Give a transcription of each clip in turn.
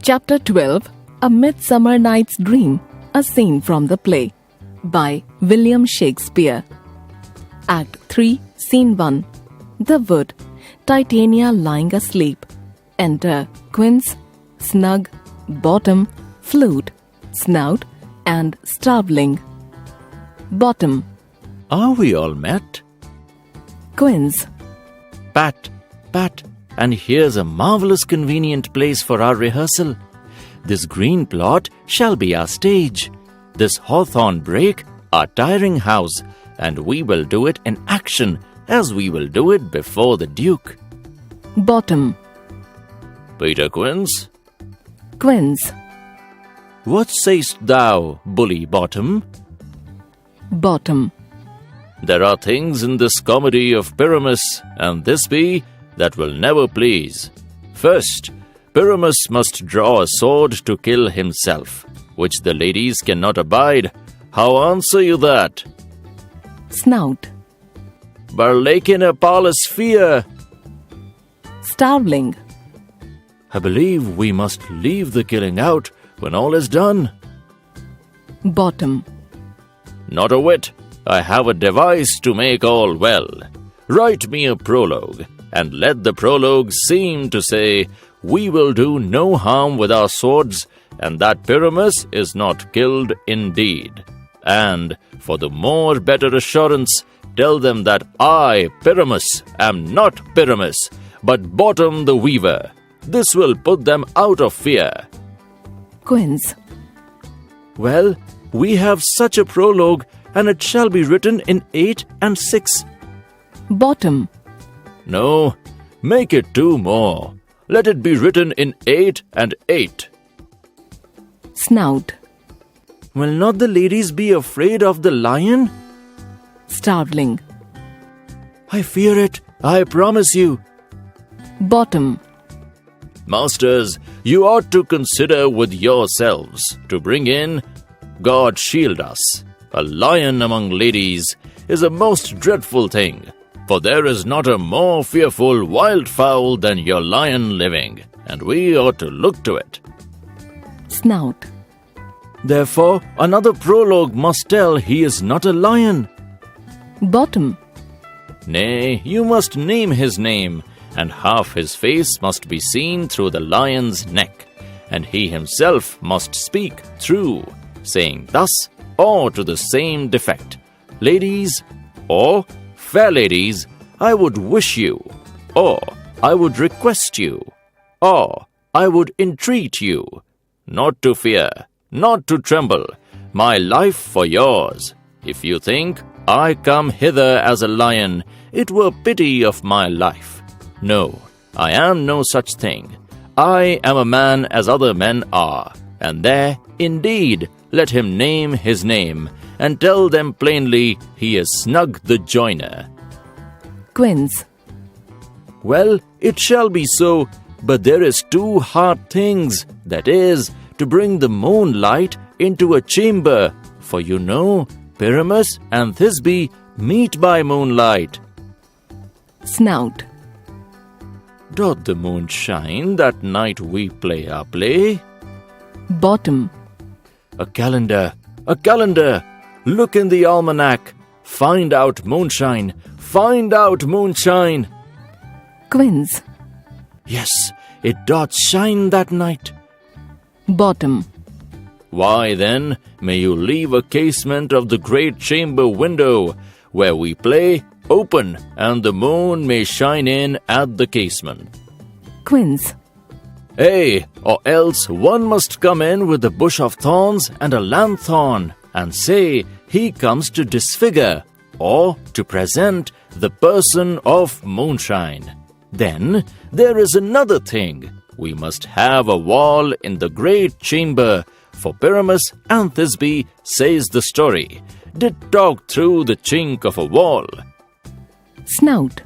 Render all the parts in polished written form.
Chapter 12, A Midsummer Night's Dream, a scene from the play, by William Shakespeare. Act 3, Scene 1. The Wood. Titania lying asleep. Enter Quince, Snug, Bottom, Flute, Snout, and Starveling. Bottom. Are we all met? Quince. Pat, and here's a marvelous convenient place for our rehearsal. This green plot shall be our stage, this hawthorn brake our tiring house, and we will do it in action as we will do it before the Duke. Bottom. Peter Quince. Quince. What say'st thou, bully Bottom? Bottom. There are things in this comedy of Pyramus and Thisbe that will never please. First, Pyramus must draw a sword to kill himself, which the ladies cannot abide. How answer you that? Snout. Barlakin a parlous fear. Starveling. I believe we must leave the killing out when all is done. Bottom. Not a whit. I have a device to make all well. Write me a prologue, and let the prologue seem to say, we will do no harm with our swords, and that Pyramus is not killed indeed. And, for the more better assurance, tell them that I, Pyramus, am not Pyramus, but Bottom the Weaver. This will put them out of fear. Quince. Well, we have such a prologue, and it shall be written in 8 and 6. Bottom. No, make it 2 more. Let it be written in 8 and 8. Snout. Will not the ladies be afraid of the lion? Starveling. I fear it, I promise you. Bottom. Masters, you ought to consider with yourselves to bring in, God shield us, a lion among ladies is a most dreadful thing, for there is not a more fearful wildfowl than your lion living, and we ought to look to it. Snout. Therefore, another prologue must tell he is not a lion. Bottom. Nay, you must name his name, and half his face must be seen through the lion's neck, and he himself must speak through, saying thus, or to the same defect, ladies, or fair ladies, I would wish you, or I would request you, or I would entreat you, not to fear, not to tremble, my life for yours. If you think I come hither as a lion, it were pity of my life. No, I am no such thing. I am a man as other men are, and there, indeed, let him name his name, and tell them plainly he is Snug the Joiner. Quince. Well, it shall be so, but there is 2 hard things, that is, to bring the moonlight into a chamber, for you know, Pyramus and Thisbe meet by moonlight. Snout. Doth the moon shine that night we play our play? Bottom. A calendar! Look in the almanac! Find out moonshine! Find out moonshine! Quince. Yes, it doth shine that night. Bottom. Why then, may you leave a casement of the great chamber window, where we play, open, and the moon may shine in at the casement. Quince. Or else one must come in with a bush of thorns and a lanthorn, and say he comes to disfigure, or to present the person of moonshine. Then there is another thing. We must have a wall in the great chamber, for Pyramus and Thisbe, says the story, did talk through the chink of a wall. Snout.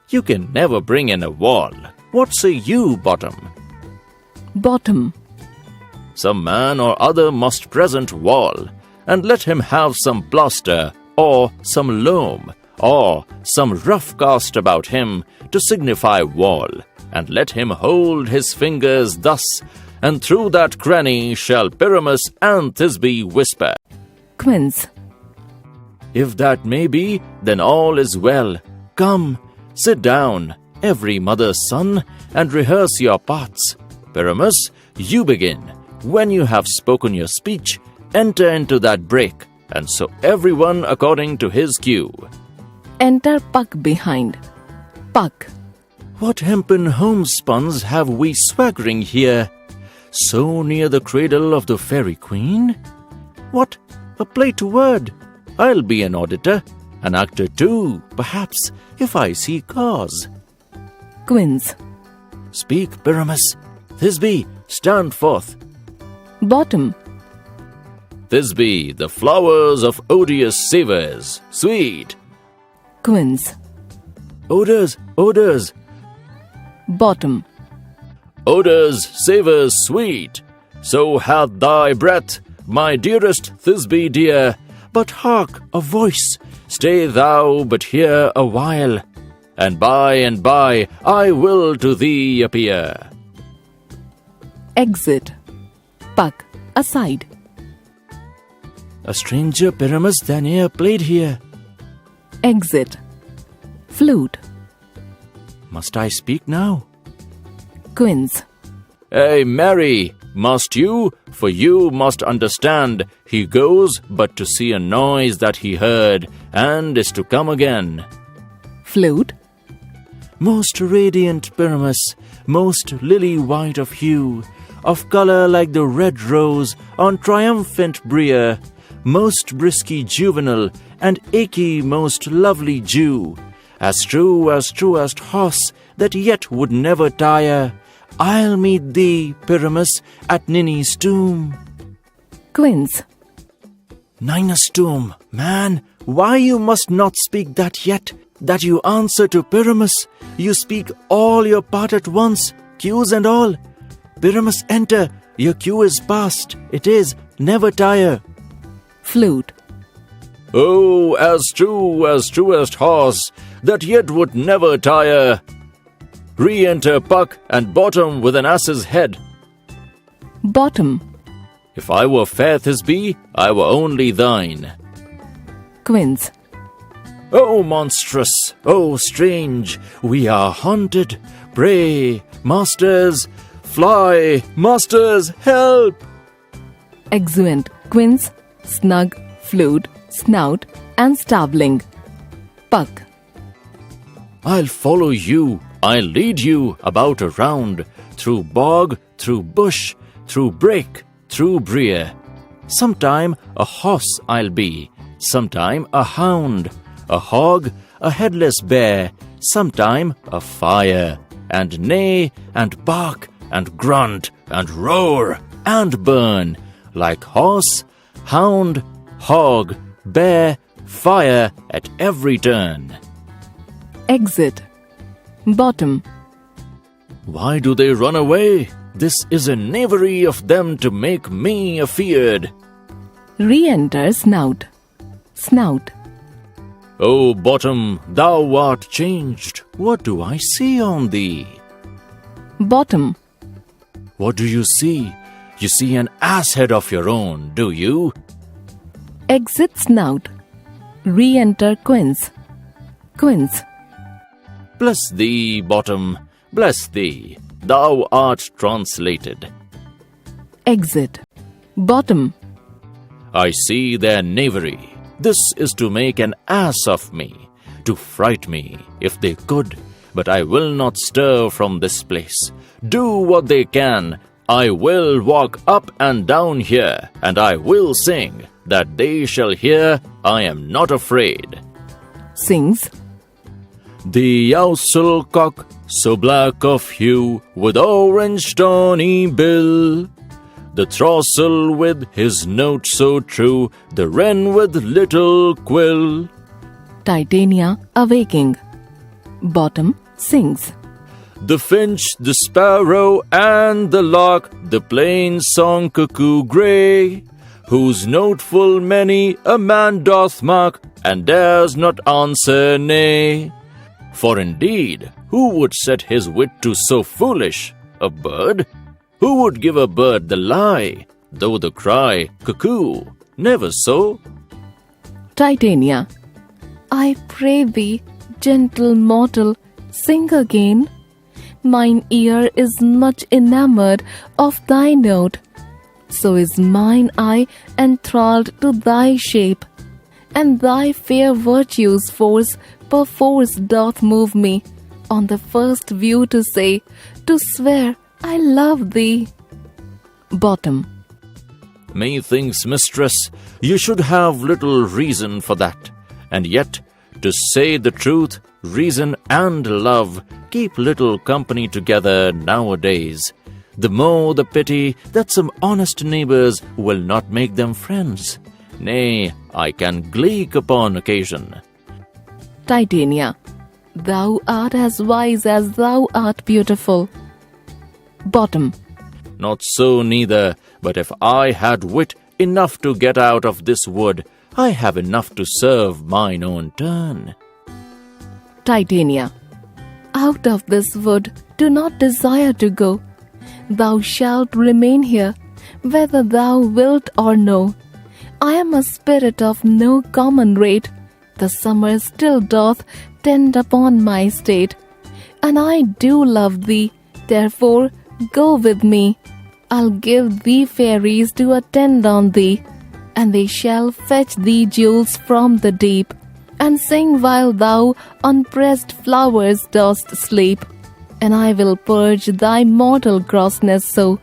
You can never bring in a wall. What say you, Bottom? Bottom. Some man or other must present wall, and let him have some plaster, or some loam, or some rough cast about him to signify wall, and let him hold his fingers thus, and through that cranny shall Pyramus and Thisbe whisper. Quince. If that may be, then all is well. Come, sit down, every mother's son, and rehearse your parts. Pyramus, you begin. When you have spoken your speech, enter into that break, and so everyone according to his cue. Enter Puck behind. Puck. What hempen homespuns have we swaggering here, so near the cradle of the fairy queen? What, a play to word! I'll be an auditor, an actor too, perhaps, if I see cause. Quince. Speak, Pyramus. Thisbe, stand forth. Bottom. Thisbe, the flowers of odious savours, sweet. Quince. Odours, odours. Bottom. Odours, savours, sweet. So hath thy breath, my dearest Thisbe dear. But hark, a voice. Stay thou but here a while, and by I will to thee appear. Exit. Puck. Aside. A stranger Pyramus than e'er played here. Exit. Flute. Must I speak now? Quince. Hey, Mary, must you? For you must understand, he goes but to see a noise that he heard, and is to come again. Flute. Most radiant Pyramus, most lily-white of hue, of colour like the red rose on triumphant Brea, most brisky juvenile, and achy most lovely Jew, as true as truest horse that yet would never tire, I'll meet thee, Pyramus, at Ninny's tomb. Quince. Ninus' tomb, man, why you must not speak that yet, that you answer to Pyramus, you speak all your part at once, cues and all. Pyramus, enter, your cue is past, it is, never tire. Flute. Oh, as true as truest horse, that yet would never tire. Re-enter Puck and Bottom with an ass's head. Bottom. If I were fair Thisbe, I were only thine. Quince. Oh, monstrous, oh, strange, we are haunted. Pray, masters, fly, masters, help! Exeunt. Quince. Snug. Flute. Snout. And Stabling. Puck. I'll follow you, I'll lead you about around, through bog, through bush, through brake, through Brea. Sometime a horse I'll be, sometime a hound, a hog, a headless bear, sometime a fire, and neigh, and bark, and grunt, and roar, and burn, like horse, hound, hog, bear, fire at every turn. Exit. Bottom. Why do they run away? This is a knavery of them to make me afeard. Re-enter Snout. Snout. O Bottom, thou art changed. What do I see on thee? Bottom. What do you see? You see an ass head of your own, do you? Exit Snout. Re-enter Quince. Quince. Bless thee, Bottom, bless thee. Thou art translated. Exit. Bottom. I see their knavery. This is to make an ass of me, to fright me, if they could. But I will not stir from this place. Do what they can. I will walk up and down here, and I will sing, that they shall hear I am not afraid. Sings. The ousel cock, so black of hue, with orange tawny bill. The throstle with his note so true, the wren with little quill. Titania awaking. Bottom sings. The finch, the sparrow, and the lark, the plain song cuckoo grey, whose note full many a man doth mark, and dares not answer nay. For indeed, who would set his wit to so foolish a bird? Who would give a bird the lie, though the cry, cuckoo, never so? Titania. I pray thee, gentle mortal, sing again. Mine ear is much enamored of thy note. So is mine eye enthralled to thy shape, and thy fair virtue's force perforce doth move me, on the first view to say, to swear, I love thee. Bottom. Methinks, mistress, you should have little reason for that, and yet, to say the truth, reason and love keep little company together nowadays. The more the pity that some honest neighbours will not make them friends. Nay, I can gleek upon occasion. Titania. Thou art as wise as thou art beautiful. Bottom. Not so neither, but if I had wit enough to get out of this wood, I have enough to serve mine own turn. Titania. Out of this wood do not desire to go. Thou shalt remain here, whether thou wilt or no. I am a spirit of no common rate. The summer still doth tend upon my state, and I do love thee, therefore go with me. I'll give thee fairies to attend on thee, and they shall fetch thee jewels from the deep, and sing while thou on pressed flowers dost sleep. And I will purge thy mortal grossness so,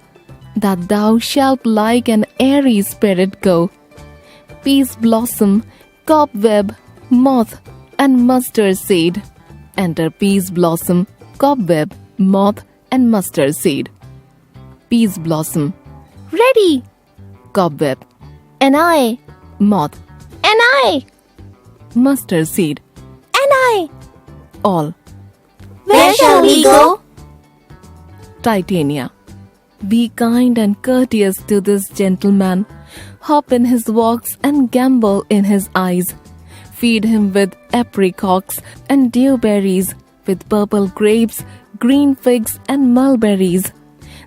that thou shalt like an airy spirit go. Peace blossom, cobweb, moth, and mustard seed. Enter peace blossom, cobweb, moth, and mustard seed. Peace blossom. Ready! Cobweb. And I. Moth. And I. Mustard seed. And I. All. Where shall we go? Titania. Be kind and courteous to this gentleman. Hop in his walks and gambol in his eyes. Feed him with apricots and dewberries, with purple grapes, green figs and mulberries.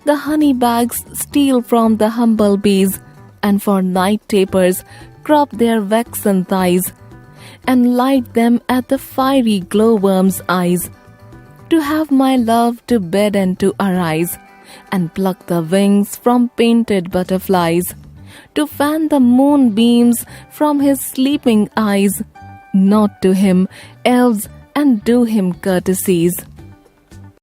The honey bags steal from the humble bees, and for night tapers crop their waxen thighs, and light them at the fiery glowworm's eyes. To have my love to bed and to arise, and pluck the wings from painted butterflies, to fan the moonbeams from his sleeping eyes, not to him elves and do him courtesies.